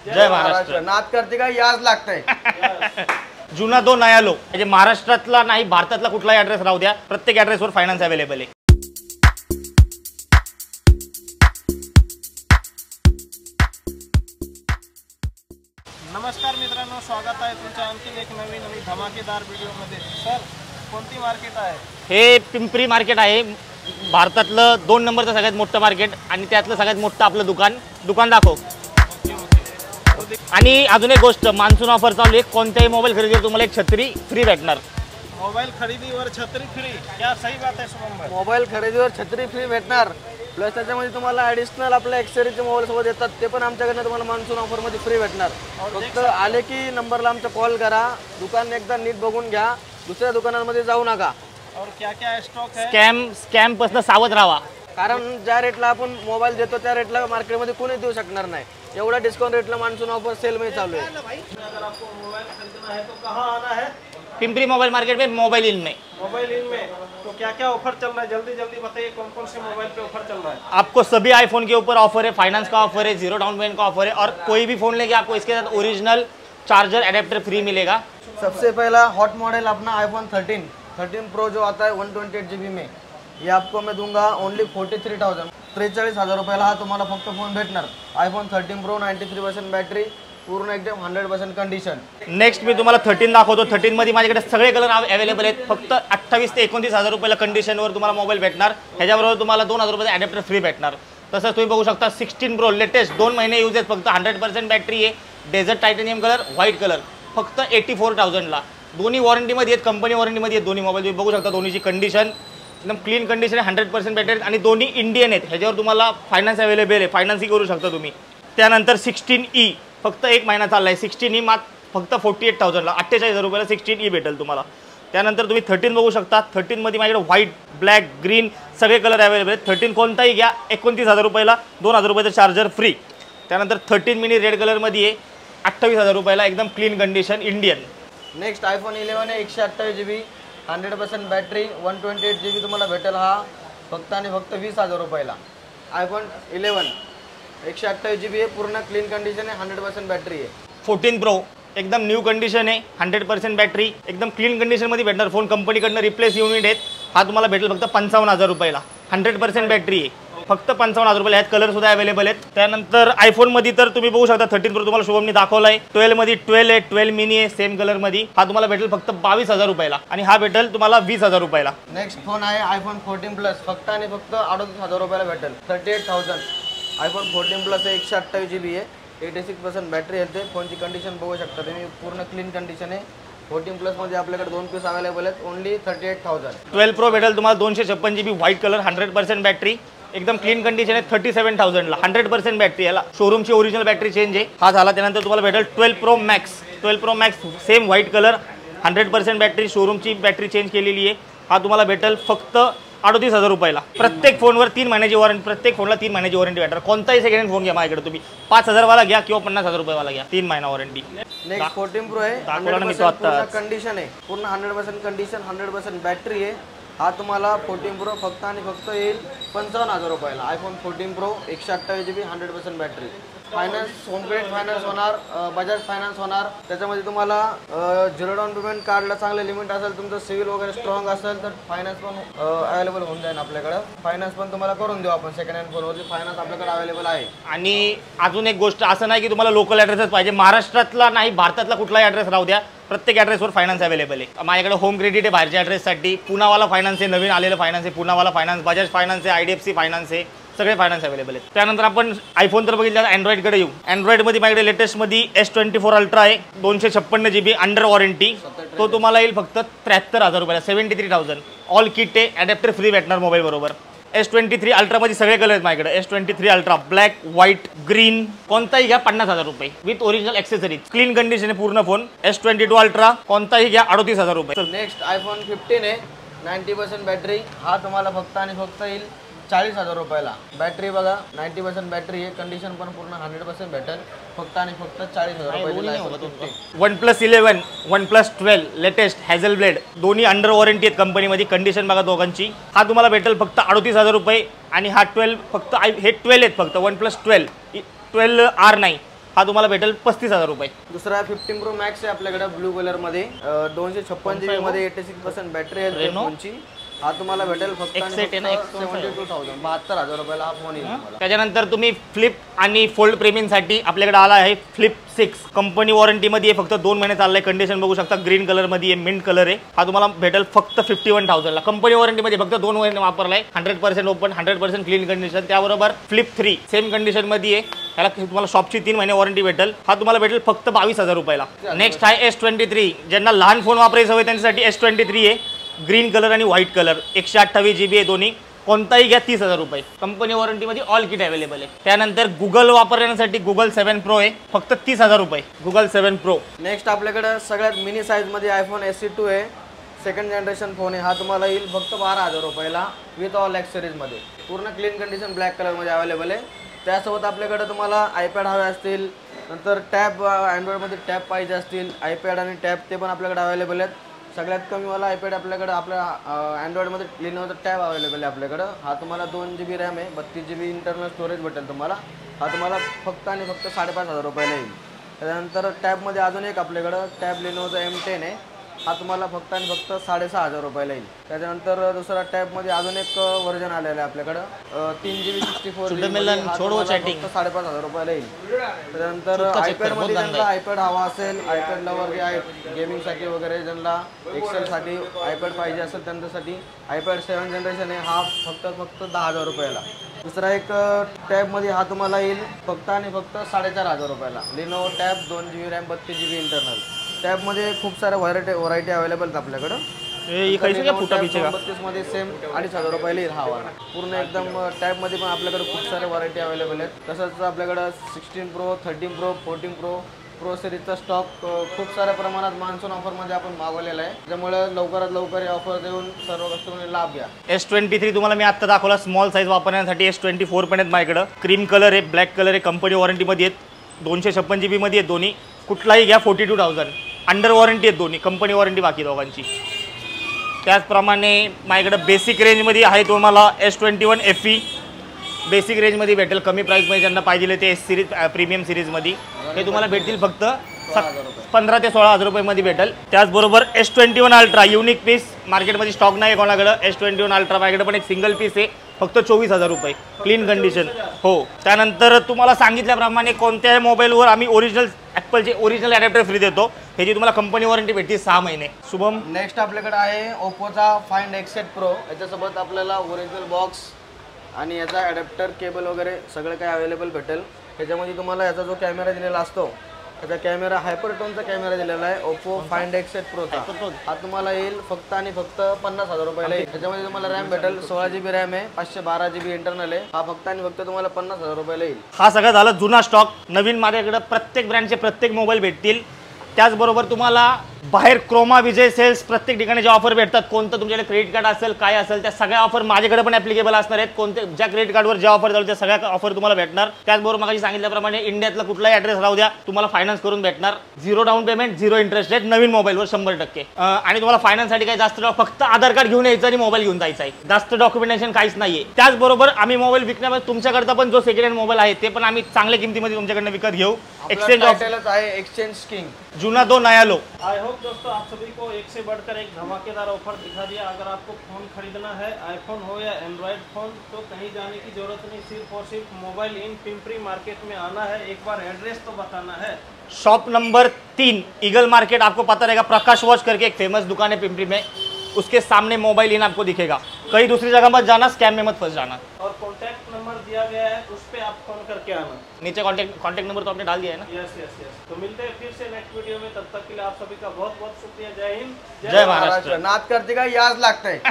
जय महाराष्ट्र. नाद करते का याच लागतंय. जुना दो नया लो म्हणजे महाराष्ट्रातला नाही भारतातला कुठलाही ॲड्रेस राहू द्या, प्रत्येक ॲड्रेसवर फायनान्स अवेलेबल आहे. नमस्कार मित्रांनो, स्वागत आहे तुमच्या आणखी एक नवीन आणि धमाकेदार व्हिडिओमध्ये. सर, कोणती मार्केट आहे? हे पिंपरी मार्केट आहे. भारतातलं 2 नंबरचं सगळ्यात मोठं मार्केट आणि त्यातलं सगळ्यात मोठं आपलं दुकान दाखव. आणि अजून एक गोष्ट, मान्सून ऑफर चालू आहे. कोणत्याही मोबाईल खरेदीवर तुम्हाला एक छत्री फ्री भेटणार. मोबाईल खरेदीवर छत्री फ्री, क्या सही बात आहे शुभम भाई? मोबाईल खरेदीवर छत्री फ्री भेटणार, प्लस त्याच्यामध्ये तुम्हाला ॲडिशनल आपल्या एक्सेरीचे मोबाईल सोबत येतात, ते पण आमच्याकडनं तुम्हाला मान्सून ऑफरमध्ये फ्री भेटणार. फक्त आले की नंबरला आमचा कॉल करा, दुकान एकदा नीट बघून घ्या, दुसऱ्या दुकानांमध्ये जाऊ नका. और क्या क्या स्टॉक है? स्कॅम पासून सावध राहा, कारण ज्या रेटला आपण मोबाईल देतो त्या रेटला मार्केटमध्ये कोणी देऊ शकणार नाही. एवढा डिस्काउंट रेटला मान्सून ऑफर सेलमध्ये चालू आहे. अगर आपको मोबाइल खरीदना है तो कहाँ आना है? पिंपरी मोबाइल मार्केट में, मोबाइल इन में. मोबाइल इन में तो क्या क्या ऑफर चल रहा है, जल्दी जल्दी बताइए. कौन कौन से मोबाइल पे ऑफर चल रहा है? आपको सभी आईफोन के ऊपर ऑफर है, फाइनेंस का ऑफर है, 0 डाउन पेमेंट का ऑफर है, और कोई भी फोन लेके आपको इसके साथ ओरिजिनल चार्जर अडेप्टर फ्री मिलेगा. सबसे पहला हॉट मॉडल अपना आईफोन 13 प्रो जो आता है 128 GB में, ये आपको मैं दूंगा ओनली 43,000. 43,000 रुपयाला हा तुम्हाला फक्त फोन भेटणार. आईफोन 13 प्रो 93% बॅटरी, पूर्ण एकदम 100% कंडिशन. नेक्स्ट मी तुम्हाला 13 दाखवतो. 13 मध्ये माझ्याकडे सगळे कलर अवेलेबल आहेत. फक्त 28 ते 29,000 रुपयाला कंडिशनवर तुम्हाला मोबाईल भेटणार. ह्याच्याबरोबर तुम्हाला 2,000 रुपयाचा ॲडॅप्टर फ्री भेटणार. तसंच तुम्ही बघू शकता 16 प्रो लेटेस्ट 2 महिने यूज आहेत, फक्त 100% बॅटरी आहे. Desert titanium colour, white colour, फक्त 84,000ला. दोन्ही वॉरंटीमध्ये आहेत, कंपनी वॉरंटीमध्ये आहेत दोन्ही मोबाईल. तुम्ही बघू शकता दोन्हीची कंडिशन एकदम क्लीन कंडिशन आहे, 100% बॅटरी आणि दोन्ही इंडियन आहेत. ह्याच्यावर तुम्हाला फायनान्स अवेलेबल आहे, फायनान्सही करू शकता तुम्ही. त्यानंतर 16E फक्त 1 महिना चालला आहे. 16E फक्त 48,000ला, 48,000 रुपयाला 16E भेटेल तुम्हाला. त्यानंतर तुम्ही 13 बघू शकता. 13 मध्ये माझ्याकडे व्हाईट, ब्लॅक, ग्रीन सगळे कलर अवेलेबल आहेत. 13 कोणताही घ्या, 29,000 रुपयाला 2,000 रुपयाचं चार्जर फ्री. त्यानंतर 13 मिनी रेड कलरमध्ये आहे, 28,000 रुपयाला एकदम clean condition Indian. Next iPhone 11 आहे, 128 GB, 100% बॅटरी, 128 GB तुम्हाला भेटेल हा फक्त आणि फक्त 20,000 रुपयाला. आयफोन 11 128 GB आहे, पूर्ण क्लीन कंडिशन आहे, 100% बॅटरी आहे. 14 प्रो एकदम न्यू कंडिशन आहे, 100% बॅटरी, एकदम क्लीन कंडिशनमध्ये भेटणार. फोन कंपनीकडनं रिप्लेस युनिट आहेत. हा तुम्हाला भेटेल फक्त 55,000 रुपयाला, 100% बॅटरी आहे, फक्त 55,000 रुपयाला. ह्यात कलर सुद्धा अवेलेबल आहेत. त्यानंतर आयफोनमध्ये तर तुम्ही बघू शकता 13 प्रो तुम्हाला शुभमनी दाखवला आहे. 12 मध्ये 12 आहे, 12 मिनी आहे सेम कलरमध्ये. हा तुम्हाला भेटेल फक्त 22,000 रुपयाला आणि हा भेटेल तुम्हाला 20,000 रुपयाला. नेक्स्ट फोन आहे आयफोन 14 प्लस, फक्त आणि फक्त 38,000 रुपयाला भेटेल, 38,000. आयफोन 14 प्लस आहे, 128 GB आहे, 86% बॅटरी येते. फोनची कंडिशन बघू शकता तुम्ही, पूर्ण क्लीन कंडिशन आहे. 14 प्लस मध्ये आपल्याकडे 2 पीस अवेलेबल आहेत, ओनली 38,000. 12 प्रो भेटेल तुम्हाला 256 GB व्हाईट कलर, 100% बॅटरी, एकदम क्लीन कंडिशन आहे, 37,000ला, 100% बॅटरी. याला शोरूमची ओरिजिनल बॅटरी चेंज आहे. हा झाला. त्यानंतर तुम्हाला भेटेल 12 pro max same white colour, 100% battery, शोरूमची बॅटरी चेंज केलेली आहे. हा तुम्हाला भेटेल फक्त 38,000 रुपयाला. प्रत्येक फोनवर 3 महिन्याची वॉरंटी, प्रत्येक फोनला 3 महिन्याची वॉरंटी भेटणार. कोणताही सेकंड हँड फोन घ्या माझ्याकडे तुम्ही, 5,000 वाला घ्या किंवा 50,000 रुपयावाला घ्या, 3 महिना वॉरंटी. नेक्स्ट 14 प्रो आहे, 100% कंडिशन आहे, पूर्ण 100% कंडिशन, 100% बॅटरी आहे. हा तुम्हाला 14 प्रो फक्त आणि फक्त येईल 55,000 रुपयाला. IPhone 14 pro 128 GB, 100% battery. Finance, home credit finance होणार, बजाज फायनान्स होणार. त्याच्यामध्ये तुम्हाला 0 डाऊन पेमेंट कार्डला चांगले लिमिट असेल, तुमचं सिव्हिल वगैरे स्ट्रॉंग असेल तर फायनान्स पण अवेलेबल होऊन जाईल आपल्याकडं. फायनान्स पण तुम्हाला करून देऊ आपण. सेकंड हँड फोनवरती फायनान्स आपल्याकडे अवेलेबल आहे. आणि अजून एक गोष्ट, असं नाही की तुम्हाला लोकल ॲड्रेसच पाहिजे, महाराष्ट्रातला नाही भारतातला कुठलाही ॲड्रेस राहू द्या, प्रत्येक ॲड्रेसवर फायनान्स अवेलेबल आहे. माझ्याकडे होम क्रेडिट आहे बाहेरच्या ॲड्रेससाठी, पुनावाला फायनान्स आहे, नवीन आलेलं फायनान्स आहे, पुनावाला फायनान्स, बजाज फायनान्स आहे, IDFC फायनान्स आहे, सगळे फायनान्स अवेलेबल आहेत. त्यानंतर आपण आयफोन तर बघितलं, अँड्रॉइडकडे येऊ. अँड्रॉइडमध्ये माझ्याकडे लेटेस्टमध्ये S24 अल्ट्रा आहे, 256 GB अंडर वॉरंटी. तो तुम्हाला येईल फक्त 73,000 रुपयाला, 73,000. ऑल किट आहे, ॲडॅप्टर फ्री भेटणार मोबाईल बरोबर. S23 अल्ट्रामध्ये सगळे कलर आहेत माझ्याकडे. S23 ultra black, white, green, कोणताही घ्या 50,000 रुपये with original accessories, clean condition आहे पूर्ण फोन. S22 अल्ट्रा कोणताही घ्या 38,000 रुपये. नेक्स्ट आयफोन 15 आहे, 90% बॅटरी. हा तुम्हाला फक्त आणि फक्त येईल 40,000 रुपयाला. बॅटरी बघा 90% बॅटरी आहे, कंडिशन पण पूर्ण 100% भेटेल, फक्त आणि फक्त 40,000 रुपये. OnePlus 11, OnePlus 12 latest Hazel blade, दोन्ही अंडर वॉरंटी आहेत कंपनीमध्ये. कंडिशन बघा दोघांची. हा तुम्हाला भेटेल फक्त 38,000 रुपये आणि हा 12 फक्त हे 12 आहेत फक्त. OnePlus 12R नाही, हा तुम्हाला भेटेल 35,000 रुपये. दुसरा 15 प्रो मॅक्स आहे आपल्याकडे ब्लू कलर मध्ये 256 GB मध्ये 86% बॅटरी आहे फोनची. हा तुम्हाला भेटेल फक्त 72,000 रुपयाला हा फोन येईल. त्याच्यानंतर तुम्ही फ्लिप आणि फोल्ड प्रेमींसाठी आपल्याकडे आला आहे फ्लिप 6. कंपनी वॉरंटी मध्ये फक्त 2 महिने चाललाय. कंडिशन बघू शकता ग्रीन कलर मध्ये आहे, मिंट कलर आहे. हा तुम्हाला भेटेल फक्त 51,000 ला. कंपनी वॉरंटी मध्ये फक्त 2 महिने वापरलाय. 100% ओपन, 100% क्लीन कंडिशन. त्याबरोबर फ्लिप 3 सेम कंडिशन मध्ये आहे. त्याला तुम्हाला शॉपची 3 महिने वॉरंटी भेटेल. हा तुम्हाला भेटेल फक्त 22,000 रुपयाला. नेक्स्ट आहे S23. ज्यांना लहान फोन वापरायचं हवे त्यांच्यासाठी S23 आहे. ग्रीन कलर आणि व्हाईट कलर 128 GB आहे दोन्ही. कोणताही घ्या 30,000 रुपये. कंपनी वॉरंटीमध्ये ऑल किट अवेलेबल आहे. त्यानंतर गुगल वापरण्यासाठी Google 7 Pro आहे फक्त 30,000 रुपये. Google 7 Pro. नेक्स्ट आपल्याकडे सगळ्यात मिनी साईज मध्ये iPhone SE2 आहे. सेकंड जनरेशन फोन आहे. हा तुम्हाला येईल फक्त 12,000 रुपयाला विथ ऑल सिरीज मध्ये. पूर्ण क्लीन कंडिशन ब्लॅक कलर मध्ये अवेलेबल आहे. त्यासोबत आपल्याकडे तुम्हाला आयपॅड हवे असतील, नंतर टॅब अँड्रॉइडमध्ये टॅब पाहिजे असतील, आयपॅड आणि टॅब ते पण आपल्याकडे अवेलेबल आहेत. सगळ्यात कमीवाला आयपॅड आपल्याकडे आपल्या अँड्रॉइडमध्ये लिनोचा टॅब अवेलेबल आहे आपल्याकडं. हा तुम्हाला 2 GB रॅम आहे, 32 GB इंटरनल स्टोरेज भेटेल तुम्हाला. हा तुम्हाला फक्त आणि फक्त 5,500 रुपयाला येईल. त्यानंतर टॅबमध्ये अजून एक आपल्याकडं टॅब लिनोचा M10 आहे. हा तुम्हाला फक्त आणि फक्त 6,500 रुपयाला येईल. त्याच्यानंतर दुसरा टॅबमध्ये अजून एक व्हर्जन आलेलं आहे आपल्याकडं 3 GB 64 GB फक्त 5,500 रुपयाला येईल. त्यानंतर आयपॅडमध्ये ज्यांना आयपॅड हवा असेल, आयपॅड लवर जे आहे गेमिंगसाठी वगैरे, ज्यांना एक्सेलसाठी आयपॅड पाहिजे असेल त्यांच्यासाठी आयपॅड 7 जनरेशन आहे. हा फक्त 10,000 रुपयाला. दुसरा एक टॅबमध्ये हा तुम्हाला येईल फक्त आणि फक्त 4,500 रुपयाला. Lenovo tab 2 GB RAM 32 GB internal. टॅबमध्ये खूप साऱ्या व्हरायटी अवेलेबल आहेत आपल्याकडं. 32 मध्ये सेम 2,500 रुपयाला येईल हा वाला. पूर्ण एकदम टॅबमध्ये पण आपल्याकडे खूप साऱ्या व्हरायटी अवेलेबल आहेत. तसंच आपल्याकडं 16 Pro, 13 Pro, 14 Pro सिरीजचा स्टॉक खूप साऱ्या प्रमाणात मान्सून ऑफरमध्ये आपण मागवलेला आहे. त्यामुळे लवकरात लवकर ही ऑफर देऊन सर्व कस्टमरने लाभ घ्या. S23 तुम्हाला मी आता दाखवला स्मॉल साईज वापरण्यासाठी. S24 पण आहेत माझ्याकडं. क्रीम कलर आहे, ब्लॅक कलर आहे, कंपनी वॉरंटीमध्ये आहेत. 256 GB मध्ये आहेत दोन्ही. कुठलाही घ्या 42,000. अंडर वॉरंटी आहेत दोन्ही, कंपनी वॉरंटी बाकी दोघांची. त्याचप्रमाणे माझ्याकडे बेसिक रेंजमध्ये आहे तुम्हाला S21 FE. बेसिक रेंजमध्ये भेटेल, कमी प्राईसमध्ये ज्यांना पाहिजे ते S सिरीज प्रीमियम सिरीजमध्ये. हे तुम्हाला भेटतील फक्त 15,000 ते 16,000 रुपयामध्ये भेटेल. त्याचबरोबर S21 अल्ट्रा युनिक पीस मार्केटमध्ये स्टॉक नाही आहे कोणाकडं. S21 अल्ट्रा माझ्याकडे पण एक सिंगल पीस आहे फक्त 24,000 रुपये क्लीन कंडिशन. हो. त्यानंतर तुम्हाला सांगितल्याप्रमाणे कोणत्याही मोबाईलवर आम्ही ओरिजिनल ॲपलचे ओरिजिनल ॲडॅप्टर फ्री देतो. ह्याची तुम्हाला कंपनी वॉरंटी भेटते 6 महिने. शुभम. नेक्स्ट आपल्याकडे आहे ओप्पोचा फाइंड X8 Pro. याच्यासोबत आपल्याला ओरिजिनल बॉक्स आणि याचा ॲडॅप्टर केबल वगैरे सगळं काही अवेलेबल भेटेल. त्याच्यामध्ये तुम्हाला याचा जो कॅमेरा दिलेला असतो, त्याचा कॅमेरा हायपरटोनचा कॅमेरा दिलेला आहे ओप्पो फाइंड X8 Proचा. हा तुम्हाला येईल फक्त आणि फक्त 50,000 रुपयाला येईल. त्याच्यामध्ये तुम्हाला रॅम भेटेल 16 GB रॅम आहे, 512 GB इंटरनल आहे. हा फक्त आणि फक्त तुम्हाला 50,000 रुपयाला येईल. हा सगळा झाला जुना स्टॉक. नवीन माझ्याकडे प्रत्येक ब्रँडचे प्रत्येक मोबाईल भेटतील. त्याचबरोबर तुम्हाला बाहेर क्रोमा, विजय सेल्स प्रत्येक ठिकाणी जे ऑफर भेटतात, कोणतं तुमच्याकडे क्रेडिट कार्ड असेल काय असेल त्या सगळ्या ऑफर माझ्याकडे पण ॲप्लिकेबल असणार आहेत. कोणते ज्या क्रेडिट कार्डवर ज्या ऑफर चालू त्या सगळ्या ऑफर तुम्हाला भेटणार. त्याचबरोबर मागाशी सांगितल्याप्रमाणे इंडियातला कुठलाही ॲड्रेस राहू द्या तुम्हाला फायनान्स करून भेटणार. 0 डाऊन पेमेंट, 0 इंटरेस्ट रेट नवीन मोबाईलवर 100%. आणि तुम्हाला फायनान्ससाठी काही जास्त फक्त आधार कार्ड घेऊन यायचं आणि मोबाईल घेऊन जायचा आहे. जास्त डॉक्युमेंटेशन काहीच नाहीये. त्याचबरोबर आम्ही मोबाईल विकण्यामध्ये तुमच्याकडता पण जो सेकंड हँड मोबाईल आहे ते पण आम्ही चांगल्या किमतीमध्ये तुमच्याकडनं विकत घेऊ. एक्सचेंज ऑफर आहे, एक्सचेंज किंग. जुना दो नया लो. आई होप दोस्तों आप सभी को एक से बढ़कर एक धमाकेदार ऑफर दिखा दिया। अगर आपको फ़ोन खरीदना है, आईफोन हो या एंड्रॉयड फ़ोन, तो कहीं जाने की ज़रूरत नहीं, सिर्फ और सिर्फ मोबाइल इन पिंपरी मार्केट में आना है। एक बार एड्रेस तो बताना है। शॉप नंबर 3 ईगल मार्केट, आपको पता रहेगा प्रकाश वॉच करके एक फेमस दुकान है पिंपरी में, उसके सामने मोबाइल इन आपको दिखेगा। कहीं दूसरी जगह मत जाना, स्कैम में मत फंस जाना। और कॉन्टैक्ट नंबर दिया गया है, उस पर आप फोन करके आना। नीचे कॉन्टैक्ट नंबर तो आपने डाल दिया है ना। Yes yes yes. तो मिलते हैं फिर से नेक्स्ट वीडियो में, तब तक के लिए आप सभी का बहुत बहुत शुक्रिया। जय हिंद, जय महाराष्ट्र। नाद करते का याद लगता है।